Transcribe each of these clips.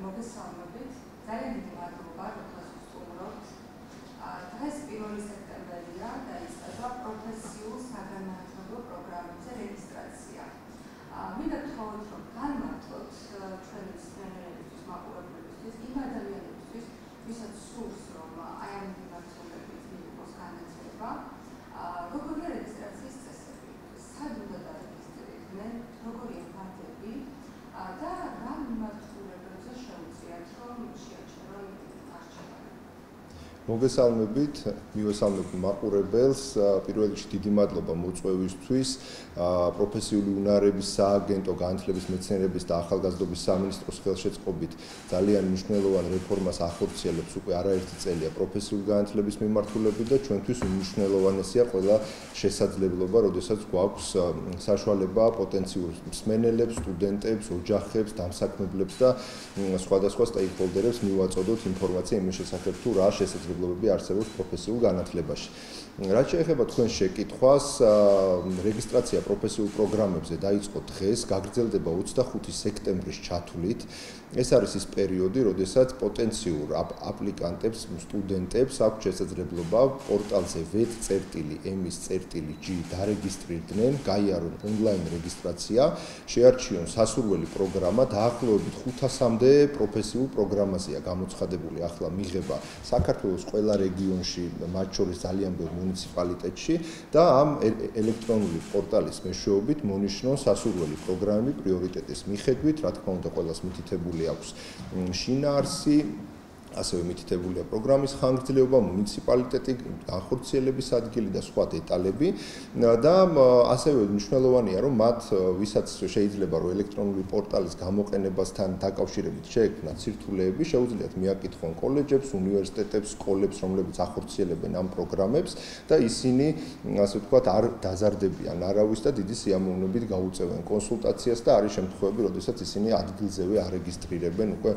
მოგესალმებით. ძალიან დიდი მადლობა, რომ სტუმრობთ. დღეს 1 სექტემბერია და იწყება პროფესიულ საგანმანათლებლო პროგრამებზე რეგისტრაცია. მინდა გთხოვოთ, რომ განმარტოთ ჩვენი მსმენელებისთვის, მაყურებლებისთვის, იმ ადამიანებისთვის, ვისაც სურს, რომ აი ამ მიმართულებით მიიღოს განათლება, როგორია რეგისტრაციის წესები, სად უნდა დარეგისტრირდნენ, როგორია ფაქტები და რა მიმართულებებზე შეუძლიათ, რომ შეაჩერონ არჩევანი. მოგესალმებით, მივესალმებ მაყურებელს, პირველ რიგში დიდი მადლობა მოწვევისთვის, პროფესიული უნარების სააგენტო განათლების მეცნიერების და ახალგაზრდობის სამინისტროს ხელშეწყობით ძალიან მნიშვნელოვან რეფორმას ახორციელებს უკვე არაერთი წელია პროფესიული განათლების მიმართულებით და ჩვენთვის უმნიშვნელოვანესია ყველა შესაძლებლობა, როდესაც გვაქვს საშუალება პოტენციურ მსმენელებს, სტუდენტებს, ოჯახებს, დამსაქმებლებს და სხვადასხვა სტეიკჰოლდერებს მივაწოდოთ ინფორმაცია იმის შესახებ თუ რა შესაძლებლობები არსებობს პროფესიულ განათლებაში. რაც შეეხება თქვენ შეკითხვას, რეგისტრაცია პროფესიულ პროგრამებზე დაიწყო დღეს, გაგრძელდება 25 სექტემბრის ჩათვლით. ეს არის ის პერიოდი, როდესაც პოტენციურ აპლიკანტებს, სტუდენტებს აქვს შესაძლებლობა პორტალზე www.emis.g დარეგისტრირდნენ, გაიარონ ონლაინ რეგისტრაცია, შეარჩიონ სასურველი პროგრამა, დაახლოებით 500-მდე პროფესიულ პროგრამაზეა გამოცხადებული ახლა მიღება საქართველოს ყველა რეგიონში, მათ შორის ძალიან ბევრ მუნიციპალიტეტში და ამ ელექტრონული პორტალის მეშვეობით მონიშნონ სასურველი პროგრამები პრიორიტეტის მიხედვით, რა თქმა უნდა, ყველას მითითებული აქვს შინაარსი, ასევე მითითებულია პროგრამის ხანგრძლივობა, მუნიციპალიტეტი, განხორციელების ადგილი და სხვა დეტალები და ასევე მნიშვნელოვანია, რომ მათ ვისაც შეიძლება რომ ელექტრონული პორტალის გამოყენებასთან დაკავშირებით შეექმნათ სირთულეები, შეუძლიათ მიაკითხონ კოლეჯებს, უნივერსიტეტებს, სკოლებს, რომლებიც ახორციელებენ ამ პროგრამებს და ისინი, ასე ვთქვათ, არ დაზარდებიან არავის და დიდი სიამოვნებით გაუწევენ კონსულტაციას და არის შემთხვევები, როდესაც ისინი ადგილზევე არეგისტრირებენ უკვე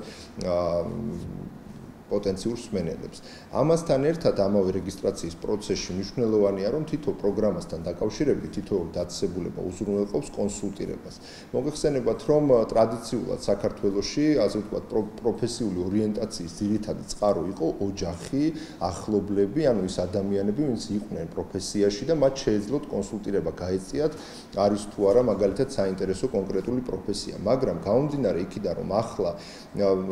პოტენციურ მსმენელებს. ამასთან ერთად ამავე რეგისტრაციის პროცესში მნიშვნელოვანია, რომ თითო პროგრამასთან დაკავშირებით თითოეული დაწესებულება უზრუნველყოფს კონსულტირებას. მოგეხსენებათ, რომ ტრადიციულად საქართველოში, ასე ვთქვათ, პროფესიული ორიენტაციის ძირითადი წყარო იყო ოჯახი, ახლობლები, ანუ ის ადამიანები, ვინც იყვნენ პროფესიაში და მათ შეეძლოთ კონსულტირება გაეწიათ, არის თუ არა მაგალითად საინტერესო კონკრეტული პროფესია. მაგრამ გამომდინარე იქიდან, რომ ახლა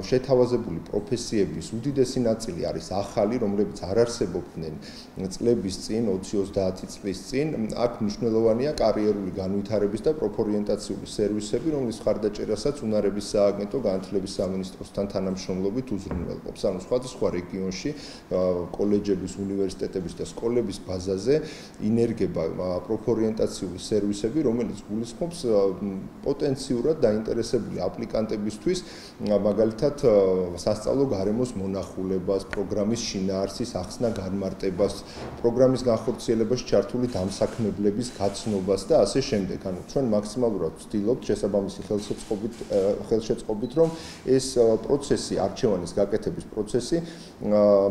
შეთავაზებული პროფესიების უდიდესი ნაწილი არის ახალი, რომლებიც არ არსებობდნენ წლების წინ, 20-30 წლის წინ, აქ მნიშვნელოვანია კარიერული განვითარების და პროფორიენტაციული სერვისები, რომლის ხარდაჭერასაც უნარების სააგენტო განათლების სამინისტროსთან თანამშრომლობით უზრუნველყოფს. ანუ სხვადასხვა რეგიონში კოლეჯების, უნივერსიტეტების და სკოლების ბაზაზე ინერგება პროფორიენტაციული სერვისები, რომელიც გულისხმობს პოტენციურად დაინტერესებული აპლიკანტებისთვის, მაგალითად სასწავლო გარემოს მონახულებას, პროგრამის შინაარსის ახსნა განმარტებას, პროგრამის განხორციელებაში ჩართული დამსაქმებლების გაცნობას და ასე შემდეგ. ანუ ჩვენ მაქსიმალურად ვცდილობთ შესაბამისი ხელშეწყობით, რომ ეს პროცესი, არჩევანის გაკეთების პროცესი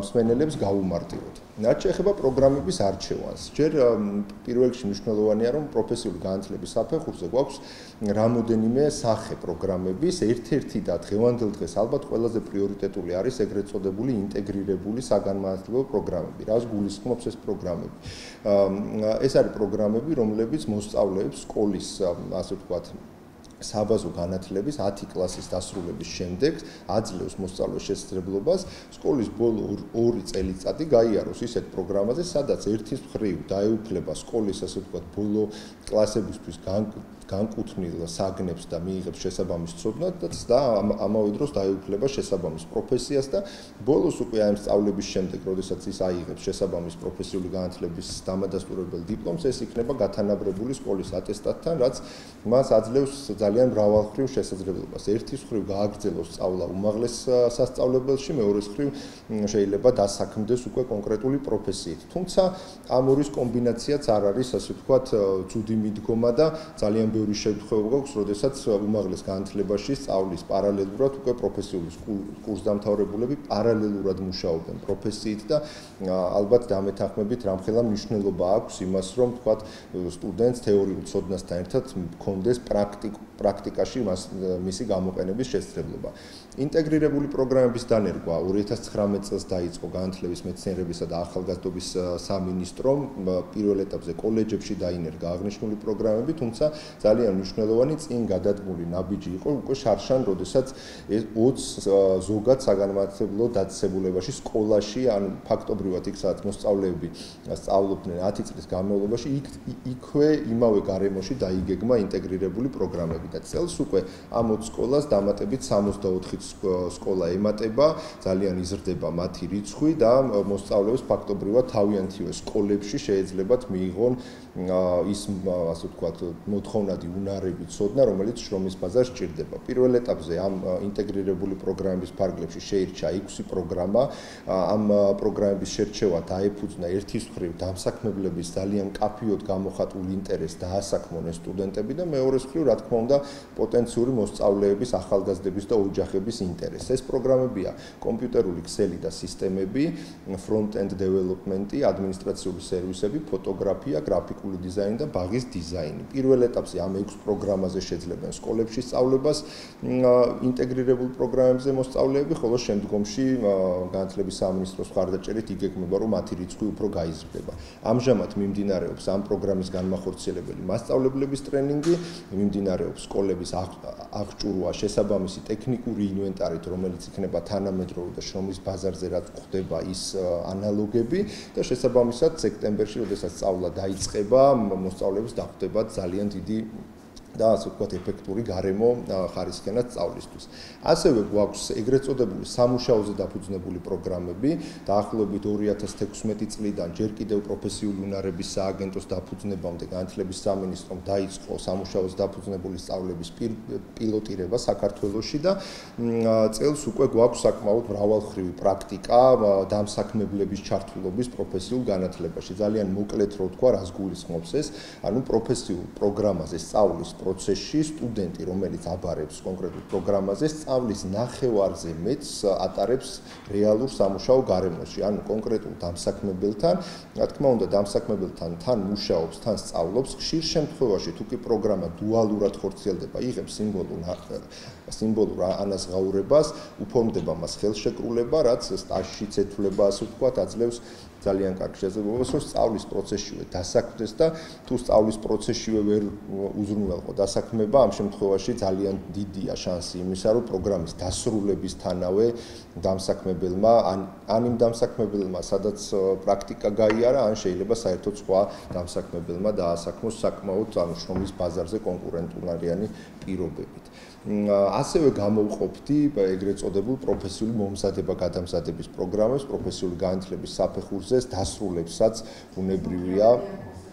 მსმენელებს გაუმარტივოთ. რაც შეეხება პროგრამების არჩევანს, ჯერ პირველ რიგში მნიშვნელოვანია, რომ პროფესიული განათლების საფეხურზე გვაქვს რამოდენიმე სახე პროგრამების, ერთ-ერთი და დღევანდელ დღეს ალბათ ყველაზე პრიორიტეტული არის ეგრეთ წოდებული ინტეგრირებული საგანმანათლებლო პროგრამები. რას გულისხმობს ეს პროგრამები? ეს არის პროგრამები, რომლებიც მოსწავლეებს სკოლის, ასე ვთქვათ, საბაზო განათლების 10 კლასის დასრულების შემდეგ აძლევს მოსწავლეს შესაძლებლობას სკოლის ბოლო 2 წელიწადი გაიაროს ისეთ პროგრამაზე, სადაც ერთის მხრივ დაეუფლება სკოლის, ასე ვთქვათ, ბოლო კლასებისთვის განკუთვნილ საგნებს და მიიღებს შესაბამის ცოდნას და ამავე დროს დაეუფლება შესაბამის პროფესიას და ბოლოს უკვე ამ სწავლების შემდეგ, როდესაც ის აიღებს შესაბამის პროფესიული განათლების დამადასტურებელ დიპლომს, ეს იქნება გათანაბრებული სკოლის ატესტატთან, რაც მას აძლევს ძალიან მრავალმხრივ შესაძლებლობას. ერთის მხრივ გააგრძელოს სწავლა უმაღლეს სასწავლებელში, მეორეს მხრივ შეიძლება დასაქმდეს უკვე კონკრეტული პროფესიით. თუმცა ამ ორის კომბინაციაც არ არის, ასე ვთქვათ, ცუდი მიდგომა და ძალიან ბევრი შემთხვევა გვაქვს, როდესაც უმაღლეს განათლებაში სწავლის პარალელურად უკვე პროფესიული კურსდამთავრებულები პარალელურად მუშაობენ პროფესიით და ალბათ დამეთანხმებით რამხელა მნიშვნელობა აქვს იმას, რომ თქვათ სტუდენტს თეორიულ ცოდნასთან ერთად მქონდეს პრაქტიკაში მისი გამოყენების შესაძლებლობა. ინტეგრირებული პროგრამების დანერგვა 2019 წელს დაიწყო განათლების მეცნიერებისა და ახალგაზრდობის სამინისტრომ. პირველ ეტაპზე კოლეჯებში დაინერგა აღნიშნული პროგრამები, თუმცა ძალიან მნიშვნელოვანი წინ გადადგმული ნაბიჯი იყო უკვე შარშან, როდესაც 20 ზოგად საგანმანათლებლო დაწესებულებაში სკოლაში, ან ფაქტობრივად იქ სადაც მოსწავლეები სწავლობდნენ 10 წლის განმავლობაში, იქვე იმავე გარემოში დაიგეგმა ინტეგრირებული პროგრამები და წელს უკვე ამ 20 სკოლას დამატებით 64 სკოლა ემატება, ძალიან იზრდება მათი რიცხვი და მოსწავლეებს ფაქტობრივად თავიანთივე სკოლებში შეიძლებათ მიიღონ ის ასე ვთქვათ მოთხოვნადი უნარები ცოდნა, რომელიც შრომის ბაზარს სჭირდება. პირველ ეტაპზე ამ ინტეგრირებული პროგრამების ფარგლებში შეირჩა 6 პროგრამა. ამ პროგრამების შერჩევა დაეფუძნა ერთის მხრივ დამსაქმებლების ძალიან კაფიოდ გამოხატულ ინტერესს დაასაქმონ ეს სტუდენტები და მეორეს მხრივ, რა თქმა უნდა, პოტენციური მოსწავლეების, ახალგაზრდების და ოჯახების ინტერესს. ეს პროგრამებია კომპიუტერული ქსელი და სისტემები, front-end development-ი, ადმინისტრაციული სერვისები, ფოტოგრაფია, გრაფიკული დიზაინი და ბაღის დიზაინი. პირველ ეტაპზე ამ 6 პროგრამაზე შეძლებენ სკოლებში სწავლებას ინტეგრირებულ პროგრამებზე მოსწავლეები, ხოლო შემდგომში განათლების სამინისტროს მხარდაჭერით იგეგმება, რომ მათი რიცხვი უფრო გაიზრდება. ამჟამად მიმდინარეობს ამ პროგრამის განმახორციელებელი მასწავლებლების ტრენინგი, მიმდინარეობს სკოლების აღჭურვა შესაბამისი ტექნიკური ინვენტარით, რომელიც იქნება თანამედროვე და შრომის ბაზარზე რაც გვხდება ის ანალოგები და შესაბამისად სექტემბერში, როდესაც სწავლა დაიწყება, მოსწავლეებს დახვდება ძალიან დიდი და ასე ვთქვათ ეფექტური გარემო ხარისხენად სწავლისთვის. ასევე გვაქვს ეგრეთ წოდებული სამუშაოზე დაფუძნებული პროგრამები, დაახლოებით 2016 წლიდან ჯერ კიდევ პროფესიული უნარების სააგენტოს დაფუძნებამდე განათლების სამინისტრომ დაიწყო სამუშაოზე დაფუძნებული სწავლების პილოტირება საქართველოში და წელს უკვე გვაქვს საკმაოდ მრავალმხრივი პრაქტიკა დამსაქმებლების ჩართულობის პროფესიულ განათლებაში. ძალიან მოკლედ რო ვთქვა, რას გულისხმობს ეს, ანუ პროფესიულ პროგრამაზე სწავლის პროცესში სტუდენტი, რომელიც აბარებს კონკრეტულ პროგრამაზე, სწავლის ნახევარზე მეტს ატარებს რეალურ სამუშაო გარემოში, ანუ კონკრეტულ დამსაქმებელთან, რა თქმა უნდა, დამსაქმებელთან თან მუშაობს, თან სწავლობს, ხშირ შემთხვევაში თუ კი პროგრამა დუალურად ხორციელდება, იღებს სიმბოლურ ანაზღაურებას, უფორმდება მას ხელშეკრულება, რაც სტაჟშიც ეთვლება, ასე ვთქვათ, აძლევს ძალიან კარგ შესაძლებლობას, რომ სწავლის პროცესშივე დასაქმდეს და თუ სწავლის პროცესშივე ვერ უზრუნველყო დასაქმება, ამ შემთხვევაში ძალიან დიდია შანსი იმისა, რომ პროგრამის დასრულებისთანავე დამსაქმებელმა ან იმ დამსაქმებელმა, სადაც პრაქტიკა გაიარა, ან შეიძლება საერთოდ სხვა დამსაქმებელმა დაასაქმოს საკმაოდ შრომის ბაზარზე კონკურენტუნარიანი პირობებით. ასევე გამოვყოფდი ეგრეთ წოდებულ პროფესიული მომზადება-გადამზადების პროგრამებს, პროფესიული განათლების საფეხურზე დასრულებსაც უნებრივია.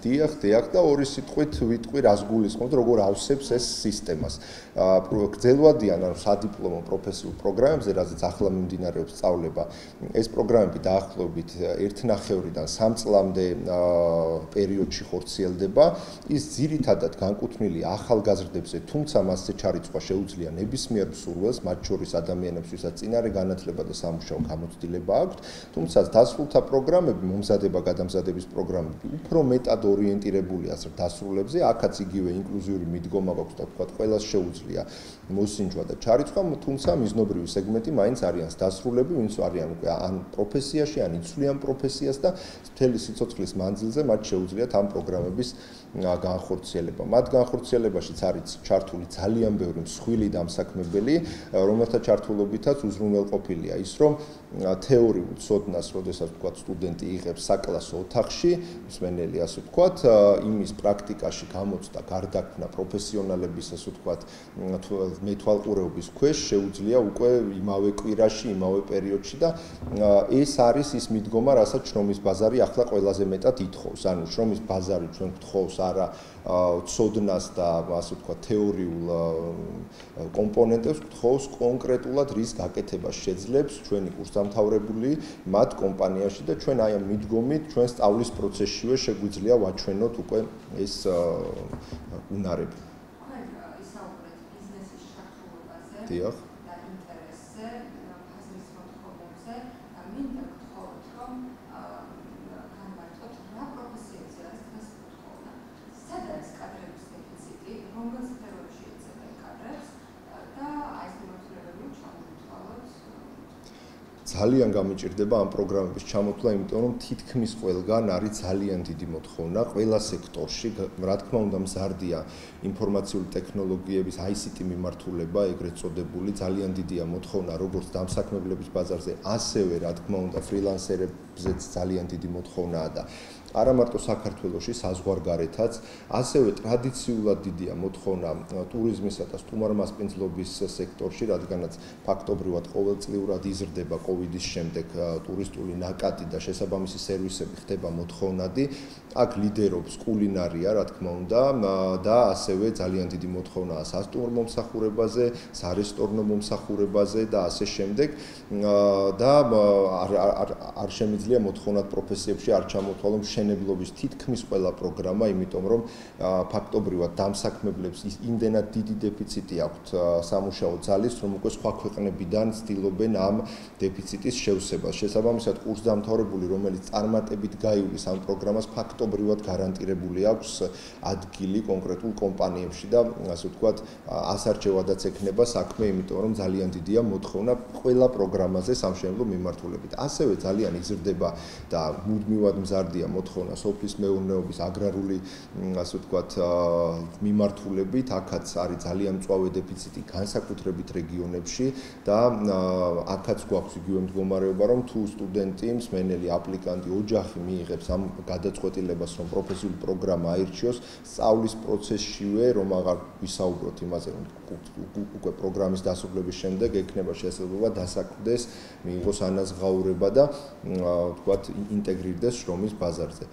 დიახ და ორი სიტყვით ვიტყვი, რას გულისხმობთ, როგორ ავსებს ეს სისტემას. გრძელვადიან, ანუ სადიპლომო პროფესიულ პროგრამებზე, რაზეც ახლა მიმდინარეობს სწავლება, ეს პროგრამები დაახლოებით 1.5-დან 3 წლამდე პერიოდში ხორციელდება. ის ძირითადად განკუთვნილია ახალგაზრდებზე, თუმცა მასზე ჩარიცხვა შეუძლია ნებისმიერ მსურველს, მათ შორის ადამიანებს, ვისაც წინარე განათლება და სამუშაო გამოცდილება აქვთ, თუმცა დასრულთა პროგრამები, მომზადება-გადამზადების პროგრამები უფრო მეტად ორიენტირებულია დასრულებზე, აქაც იგივე ინკლუზიური მიდგომა გვაქვს და თქვა ყველას შეუძლია მოსინჯვა და ჩარიცხვა, თუმცა მიზნობრივი სეგმენტი მაინც არიან დასრულები, ვინც არიან უკვე ან პროფესიაში, ან იცვლიან პროფესიას და მთელი სიცოცხლის მანძილზე მათ შეუძლიათ ამ პროგრამების განხორციელება. მათ განხორციელებაშიც არის ჩართული ძალიან ბევრი მსხვილი დამსაქმებელი, რომელთა ჩართულობითაც უზრუნველყოფილია ის, რომ თეორიულ ცოდნას, როდესაც ვთქვათ, სტუდენტი იღებს საკლასო ოთახში, მსმენელი ასე ვთქვათ, იმის პრაქტიკაში გამოცდა, გარდაქმნა პროფესიონალების, ასე ვთქვათ, მეთვალყურეობის ქვეშ შეუძლია უკვე იმავე კვირაში, იმავე პერიოდში და ეს არის ის მიდგომა, რასაც შრომის ბაზარი ახლა ყველაზე მეტად ითხოვს. ანუ შრომის ბაზარი ჩვენ გთხოვს არა ცოდნას და ასე ვთქვათ, თეორიულ კომპონენტებს, გთხოვს კონკრეტულად რის გაკეთებას შეძლებს ჩვენი კურსდამთავრებული მათ კომპანიაში და ჩვენ აი ამ მიდგომით ჩვენ სწავლის პროცესშივე შეგვიძლია ვაჩვენოთ უკვე ეს უნარები. დიახ. და ინტერესზე, ხაზის მოთხოვნებზე და მინდა გთხოვოთ, რომ განმარტოთ რა პროფესიებზე არის დღეს მოთხოვნა, სად არის კადრების დეფიციტი, რომელ სფეროებში ეძებენ კადრებს და აი ეს მიმართულებები ჩამოვთვალოთ. ძალიან გამიჭირდება ამ პროგრამების ჩამოთვლა, იმიტომ რომ თითქმის ყველგან არის ძალიან დიდი მოთხოვნა, ყველა სექტორში, რა თქმა უნდა, მზარდია ინფორმაციული ტექნოლოგიების ICT მიმართულება, ეგრეთ წოდებული, ძალიან დიდია მოთხოვნა როგორც დამსაქმებლების ბაზარზე, ასევე რა თქმა უნდა, ფრილანსერებზეც ძალიან დიდი მოთხოვნაა და არა მარტო საქართველოში, საზღვარგარეთაც, ასევე ტრადიციულად დიდია მოთხოვნა ტურიზმისა და სტუმარმასპინძლობის სექტორში, რადგანაც ფაქტობრივად ყოველწლიურად იზრდება კოვიდის შემდეგ ტურისტული ნაკადი და შესაბამისი სერვისები ხდება მოთხოვნადი. აქ ლიდერობს კულინარია, რა თქმა უნდა, და ასევე ძალიან დიდი მოთხოვნაა სასტუმრო მომსახურებაზე, სარესტორნო მომსახურებაზე და ასე შემდეგ. და არ შემიძლია მოთხოვნად პროფესიებში არ ჩამოთვალო მშენებლობის თითქმის ყველა პროგრამა, იმიტომ რომ ფაქტობრივად დამსაქმებლებს იმდენად დიდი დეფიციტი აქვთ სამუშაო ძალის, რომ უკვე სხვა ქვეყნებიდან ცდილობენ ამ დეფიციტის შევსებას. შესაბამისად, კურსდამთავრებული, რომელიც წარმატებით გაივლის ამ პროგრამას, ფაქტობრივად გარანტირებული აქვს ადგილი კონკრეტულ კომპანიებში და ასე ვთქვათ, ასარჩევადაც ექნება საქმე, იმიტომ რომ ძალიან დიდია მოთხოვნა ყველა პროგრამაზე სამშენებლო მიმართულებით. ასევე ძალიან იზრდება და მუდმივად მზარდია მოთხოვნა სოფლის მეურნეობის აგრარული, ასე ვთქვათ, მიმართულებით. აქაც არის ძალიან მწვავე დეფიციტი განსაკუთრებით რეგიონებში და აქაც გვაქვს იგივე მდგომარეობა, რომ თუ სტუდენტი, მსმენელი, აპლიკანტი, ოჯახი მიიღებს ამ გადაწყვეტილებას, რომ პროფესიული პროგრამა აირჩიოს, სწავლის პროცესშივე, რომ აღარ ვისაუბროთ იმაზე, რომ უკვე პროგრამის დასრულების შემდეგ ექნება შესაძლებლობა დასაქმდეს, მიიღოს ანაზღაურება და ვთქვათ, ინტეგრირდეს შრომის ბაზარზე.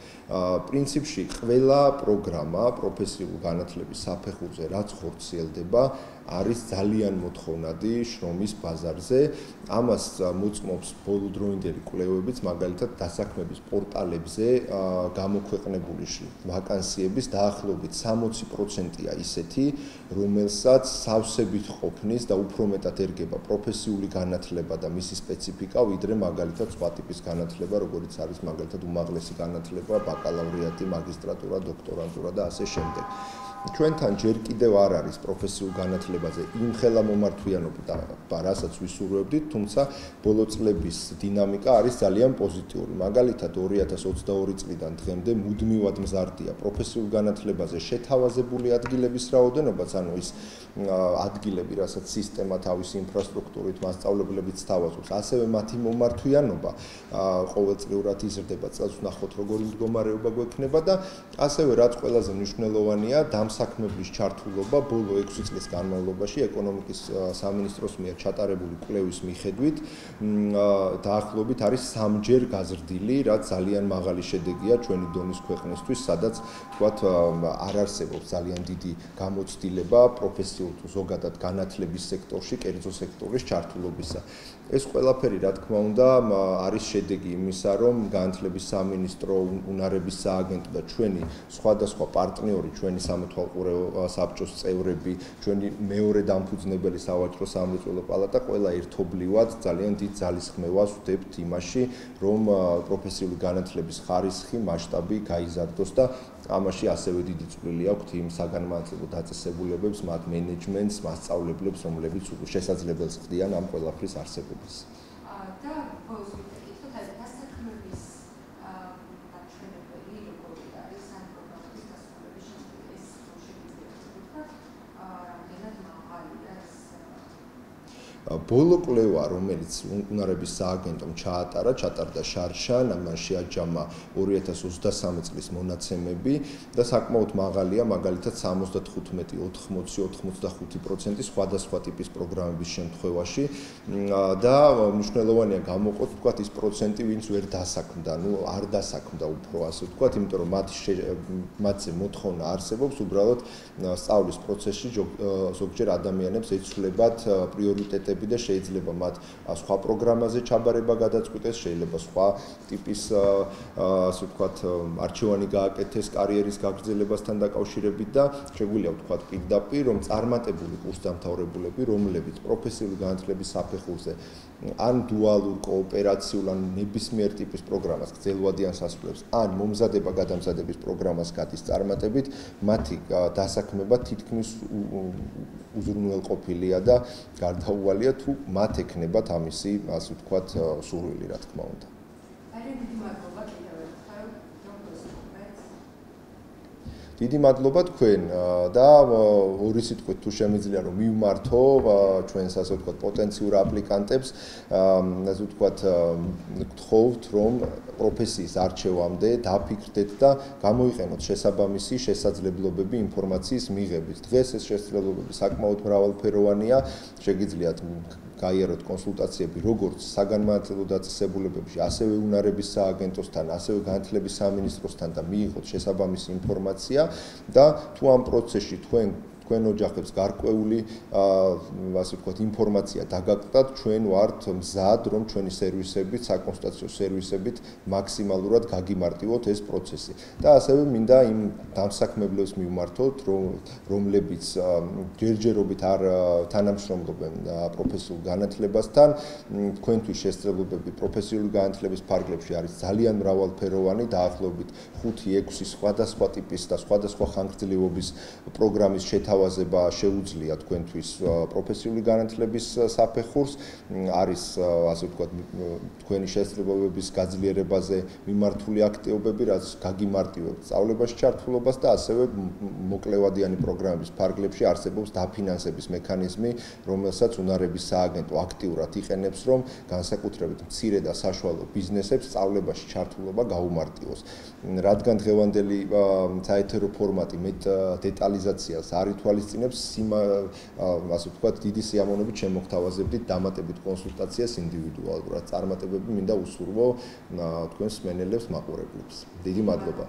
პრინციპში ყველა პროგრამა პროფესიული განათლების საფეხურზე, რაც ხორციელდება, არის ძალიან მოთხოვნადი შრომის ბაზარზე. ამას მოწმობს ბოლოდროინდელი კვლევებიც, მაგალითად დასაქმების პორტალებზე გამოქვეყნებული ვაკანსიების დაახლოებით 60%-ია ისეთი, რომელსაც სავსებით ყოფნის და უფრო მეტად ერგება პროფესიული განათლება და მისი სპეციფიკა, ვიდრე მაგალითად სხვა ტიპის განათლება, როგორც არის მაგალითად უმაღლესი განათლება, ბაკალავრიატი, მაგისტრატურა, დოქტორანტურა და ასე შემდეგ. ჩვენთან ჯერ კიდევ არ არის პროფესიულ განათლებაზე იმხელა მომართვიანობა, რასაც ვისურვებდით, თუმცა ბოლო წლების დინამიკა არის ძალიან პოზიტიური. მაგალითად 2022 წლიდან დღემდე მუდმივად მზარდია პროფესიულ განათლებაზე შეთავაზებული ადგილების რაოდენობაც, ანუ ის ადგილები, რასაც სისტემა თავისი ინფრასტრუქტურით მასწავლებლებით სთავაზობს, ასევე მათი მომართვიანობა ყოველწლიურად იზრდება, წელს ვნახოთ როგორი მდგომარეობა გვექნება და ასევე რაც ყველაზე მნიშვნელოვანია, დამსაქმებლის ჩართულობა ბოლო 6 წლის განმავლობაში ეკონომიკის სამინისტროს მიერ ჩატარებული კვლევის მიხედვით დაახლოებით არის 3-ჯერ გაზრდილი, რაც ძალიან მაღალი შედეგია ჩვენი დონის ქვეყნისთვის, სადაც თქვათ არ არსებობს ძალიან დიდი გამოცდილება პროფესიულ თუ ზოგადად განათლების სექტორში, კერძო სექტორის ჩართულობისა. ეს ყველაფერი, რა თქმა უნდა, არის შედეგი იმისა, რომ განათლების სამინისტრო, უნარების სააგენტო და ჩვენი სხვადასხვა პარტნიორი, ჩვენი სამეთვალყურე საბჭოს წევრები, ჩვენი მეორე დამფუძნებელი სავაჭრო სამრეწველო პალატა ყველა ერთობლივად ძალიან დიდ ძალისხმევას ვდებთ იმაში, რომ პროფესიული განათლების ხარისხი, მასშტაბი გაიზარდოს და ამაში ასევე დიდი წვლილი აქვს იმ საგანმანათლებლო დაწესებულებებს, მათ მენეჯმენტს, მასწავლებლებს, რომლებიც შესაძლებელს ხდიან ამ ყველაფრის არსებობას. და ბოლოს ვიკითხოთ, აი დასაქმების ნაჩვენებელი როგორი არის ამ პროგრამების დასრულების შემდეგ ეს შეგვიძლია ვთქვათ, რამდენად მაღალია ეს ბოლო კვლევა, რომელიც უნარების სააგენტომ ჩატარდა შარშან, ამან შეაჯამა 2023 წლის მონაცემები და საკმაოდ მაღალია, მაგალითად 75-80-85% სხვადასხვა ტიპის პროგრამების შემთხვევაში და მნიშვნელოვანია გამოყოთ, ვთქვათ, ის პროცენტი, ვინც ვერ დასაქმდა, არ დასაქმდა უფრო, ასე ვთქვათ, იმიტომ რომ მათზე მოთხოვნა არსებობს, უბრალოდ სწავლის პროცესში ზოგჯერ ადამიანებს ეცვლებათ პრიორიტეტები და შეიძლება მათ სხვა პროგრამაზე ჩაბარება გადაწყვიტეს, შეიძლება სხვა ტიპის ასე ვთქვათ არჩევანი გააკეთეს კარიერის გაგრძელებასთან დაკავშირებით და შეგვიძლია ვთქვათ პირდაპირ რომ წარმატებული კურსდამთავრებულები, რომლებიც პროფესიული განათლების საფეხურზე ან დუალურ კოოპერაციულ ან ნებისმიერ ტიპის პროგრამას გრძელვადიან სასწავლებს, ან მომზადება გადამზადების პროგრამას გადის წარმატებით, მათი დასაქმება თითქმის უზრუნველყოფილია და გარდაუვალია თუ მათ ექნებათ ამისი, ასე ვთქვათ, სურვილი, რა თქმა უნდა. დიდი მადლობა თქვენ და ორი სიტყვით თუ შემიძლია რომ მივმართო ჩვენს ასე ვთქვათ პოტენციურ აპლიკანტებს, ასე ვთქვათ, გთხოვთ რომ პროფესიის არჩევამდე დაფიქრდეთ და გამოიყენოთ შესაბამისი შესაძლებლობები ინფორმაციის მიღების. დღეს ეს შესაძლებლობები საკმაოდ მრავალფეროვანია, შეგიძლიათ გაიაროთ კონსულტაციები როგორც საგანმანათლებლო დაწესებულებებში, ასევე უნარების სააგენტოსთან, ასევე განათლების სამინისტროსთან და მიიღოთ შესაბამისი ინფორმაცია და თუ ამ პროცესში თქვენ ოჯახებს გარკვეული ასე ვთქვათ ინფორმაცია დაგაგტათ, ჩვენ ვართ მზად რომ ჩვენი სერვისებით, საკონსულტაციო სერვისებით მაქსიმალურად გაგიმარტივოთ ეს პროცესი. და ასევე მინდა იმ დამსაქმებლებს მივმართოთ, რომლებიც ჯერჯერობით არ თანამშრომლობენ პროფესიულ განათლებასთან, თქვენთვის შესაძლებლობები პროფესიული განათლების ფარგლებში არის ძალიან მრავალფეროვანი, დაახლოებით 5-6 სხვადასხვა ტიპის და სხვადასხვა ხანგრძლივობის პროგრამის შეთავაზება შეუძლია თქვენთვის პროფესიული განათლების საფეხურს, არის ასე ვთქვათ თქვენი შესაძლებლობების გაძლიერებაზე მიმართული აქტივობები, რაც გაგიმარტივებთ სწავლებაში ჩართულობას და ასევე მოკლევადიანი პროგრამების ფარგლებში არსებობს დაფინანსების მექანიზმი, რომელსაც უნარების სააგენტო აქტიურად იყენებს, რომ განსაკუთრებით მცირე და საშუალო ბიზნესებს სწავლებაში ჩართულობა გაუმარტივოს. რადგან დღევანდელი საეთერო ფორმატი მეტ დეტალიზაციას არ ითვალისწინებს, ასე ვთქვათ, დიდი სიამოვნებით შემოგთავაზებდით დამატებით კონსულტაციას ინდივიდუალურად. წარმატებები მინდა უსურვო თქვენს მსმენელებს, მაყურებლებს. დიდი მადლობა.